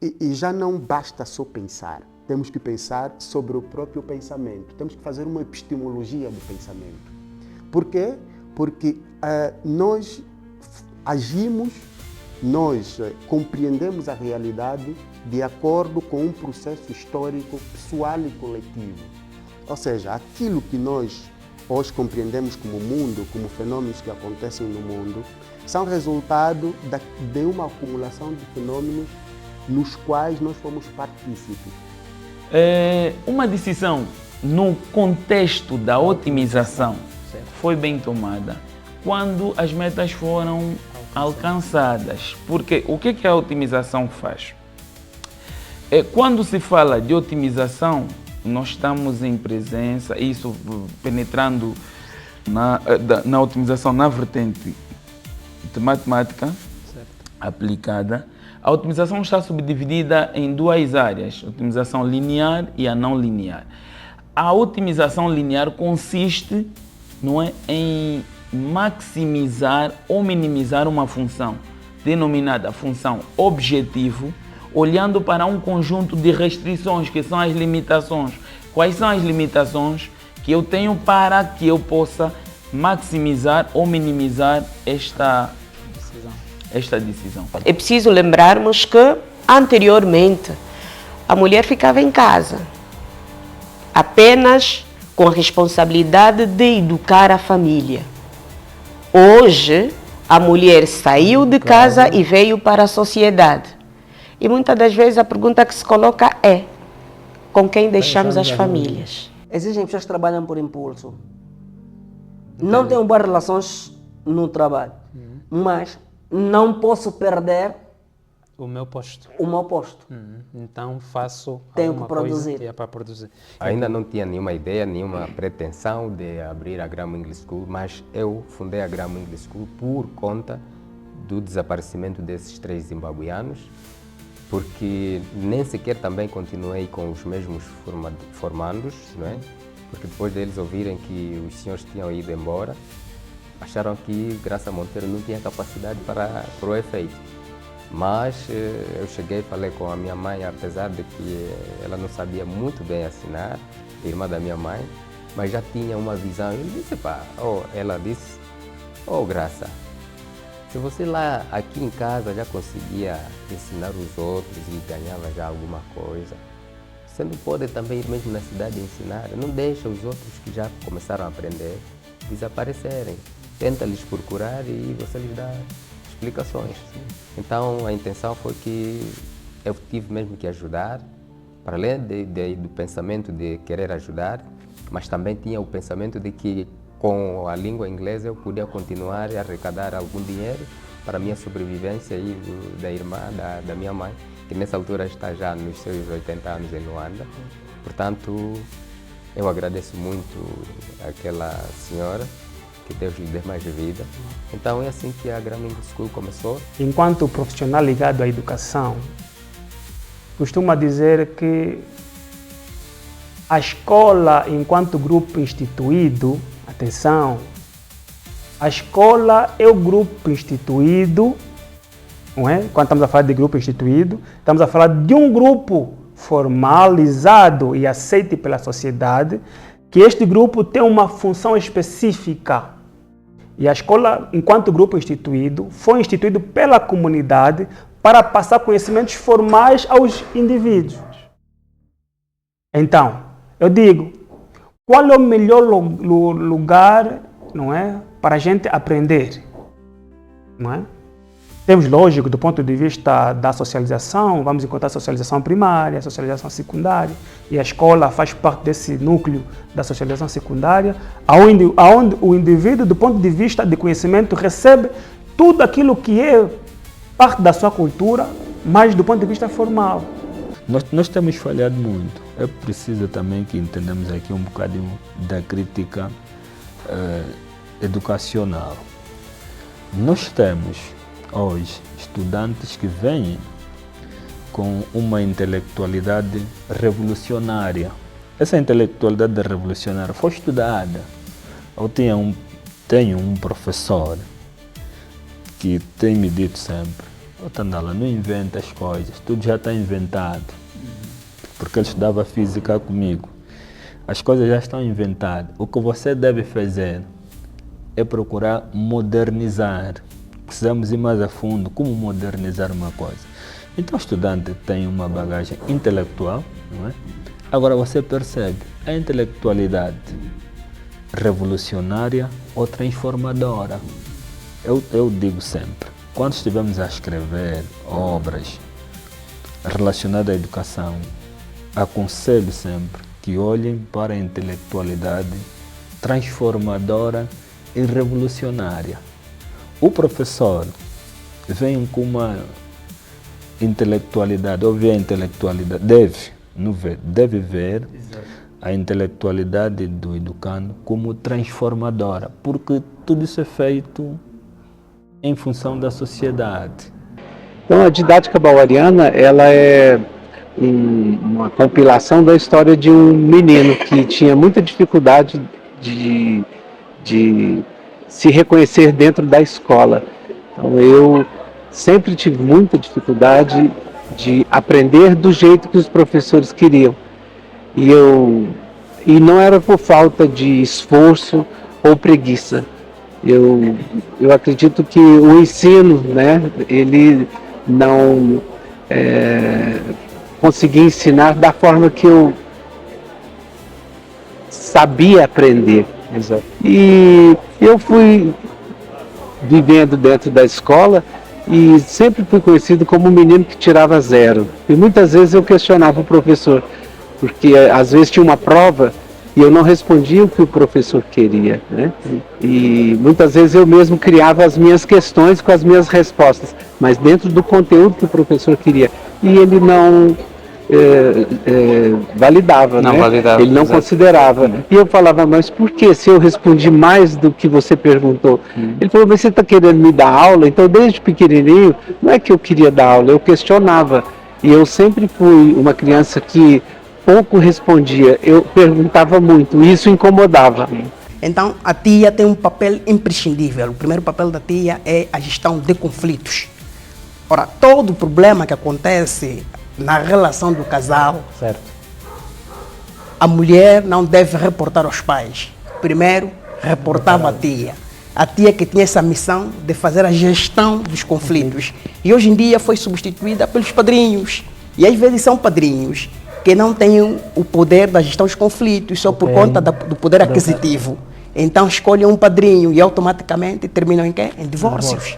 E já não basta só pensar. Temos que pensar sobre o próprio pensamento. Temos que fazer uma epistemologia do pensamento. Por quê? Porque nós agimos, nós compreendemos a realidade de acordo com um processo histórico pessoal e coletivo. Ou seja, aquilo que nós hoje compreendemos como mundo, como fenômenos que acontecem no mundo, são resultado de uma acumulação de fenômenos nos quais nós fomos partícipes. Uma decisão no contexto da otimização foi bem tomada quando as metas foram alcançadas. Porque o que a otimização faz? Quando se fala de otimização, nós estamos em presença, isso penetrando na otimização na vertente de matemática aplicada. A otimização está subdividida em duas áreas, a otimização linear e a não linear. A otimização linear consiste, não é, em maximizar ou minimizar uma função, denominada função objetivo, olhando para um conjunto de restrições, que são as limitações. Quais são as limitações que eu tenho para que eu possa maximizar ou minimizar esta decisão? É preciso lembrarmos que, anteriormente, a mulher ficava em casa, apenas com a responsabilidade de educar a família. Hoje, a mulher saiu de casa e veio para a sociedade. E muitas das vezes a pergunta que se coloca é: com quem deixamos as famílias? Existem pessoas que trabalham por impulso. Não tenho boas relações no trabalho, mas não posso perder o meu posto. Então faço Tenho alguma que produzir. coisa que é para produzir. Ainda não tinha nenhuma ideia, nenhuma pretensão de abrir a Gramo English School, mas eu fundei a Gramo English School por conta do desaparecimento desses 3 zimbabuianos, porque nem sequer também continuei com os mesmos formandos, não é? Porque depois deles ouvirem que os senhores tinham ido embora, acharam que Graça Monteiro não tinha capacidade para o efeito. Mas eu cheguei e falei com a minha mãe, apesar de que ela não sabia muito bem assinar, irmã da minha mãe, mas já tinha uma visão. Eu disse, ela disse, Graça, se você lá, aqui em casa, já conseguia ensinar os outros e ganhava já alguma coisa, você não pode também ir mesmo na cidade ensinar? Não deixa os outros que já começaram a aprender desaparecerem. Tenta lhes procurar e você lhes dá explicações. Então a intenção foi que eu tive mesmo que ajudar, para além do pensamento de querer ajudar, mas também tinha o pensamento de que com a língua inglesa eu podia continuar a arrecadar algum dinheiro para a minha sobrevivência e da irmã, da minha mãe, que nessa altura está já nos seus 80 anos em Luanda. Portanto, eu agradeço muito àquela senhora, que Deus lhe dê mais vida. Então é assim que a Gramo English School começou. Enquanto profissional ligado à educação, costumo dizer que a escola, enquanto grupo instituído, atenção, a escola é o grupo instituído, não é? Quando estamos a falar de grupo instituído, estamos a falar de um grupo formalizado e aceito pela sociedade, que este grupo tem uma função específica. E a escola, enquanto grupo instituído, foi instituído pela comunidade para passar conhecimentos formais aos indivíduos. Então, eu digo, qual é o melhor lugar, não é, para a gente aprender? Não é? Temos, lógico, do ponto de vista da socialização, vamos encontrar a socialização primária, a socialização secundária, e a escola faz parte desse núcleo da socialização secundária, onde o indivíduo, do ponto de vista de conhecimento, recebe tudo aquilo que é parte da sua cultura, mas do ponto de vista formal. Nós temos falhado muito. É preciso também que entendamos aqui um bocadinho da crítica educacional. Nós temos hoje estudantes que vêm com uma intelectualidade revolucionária. Essa intelectualidade revolucionária foi estudada. Eu tenho um professor que tem me dito sempre, Ô Tandala, não inventa as coisas, tudo já está inventado. Porque ele estudava física comigo. As coisas já estão inventadas. O que você deve fazer é procurar modernizar. Precisamos ir mais a fundo, como modernizar uma coisa. Então o estudante tem uma bagagem intelectual, não é? Agora você percebe, a intelectualidade revolucionária ou transformadora. Eu digo sempre, quando estivermos a escrever obras relacionadas à educação, aconselho sempre que olhem para a intelectualidade transformadora e revolucionária. O professor vem com uma intelectualidade, ou vê a intelectualidade, deve ver a intelectualidade do educando como transformadora, porque tudo isso é feito em função da sociedade. Então a didática baueriana, ela é uma compilação da história de um menino que tinha muita dificuldade de se reconhecer dentro da escola. Então eu sempre tive muita dificuldade de aprender do jeito que os professores queriam. E não era por falta de esforço ou preguiça. Eu acredito que o ensino, né, ele não conseguia ensinar da forma que eu sabia aprender. Exato. E eu fui vivendo dentro da escola e sempre fui conhecido como um menino que tirava 0. E muitas vezes eu questionava o professor, porque às vezes tinha uma prova e eu não respondia o que o professor queria, né? E muitas vezes eu mesmo criava as minhas questões com as minhas respostas, mas dentro do conteúdo que o professor queria. E ele não validava, Não né? validava, Ele não exato. considerava. E eu falava, mas por que se eu respondi mais do que você perguntou? Ele falou, mas você está querendo me dar aula? Então desde pequenininho, não é que eu queria dar aula, eu questionava. E eu sempre fui uma criança que pouco respondia, eu perguntava muito, e isso incomodava. Então, a tia tem um papel imprescindível. O primeiro papel da tia é a gestão de conflitos. Ora, todo problema que acontece na relação do casal, Certo. a mulher não deve reportar aos pais. Primeiro, reportava a tia. A tia que tinha essa missão de fazer a gestão dos conflitos. E hoje em dia foi substituída pelos padrinhos. E às vezes são padrinhos que não têm o poder da gestão dos conflitos, só por conta do poder aquisitivo. Então escolhem um padrinho e automaticamente terminam em quê? Em divórcios.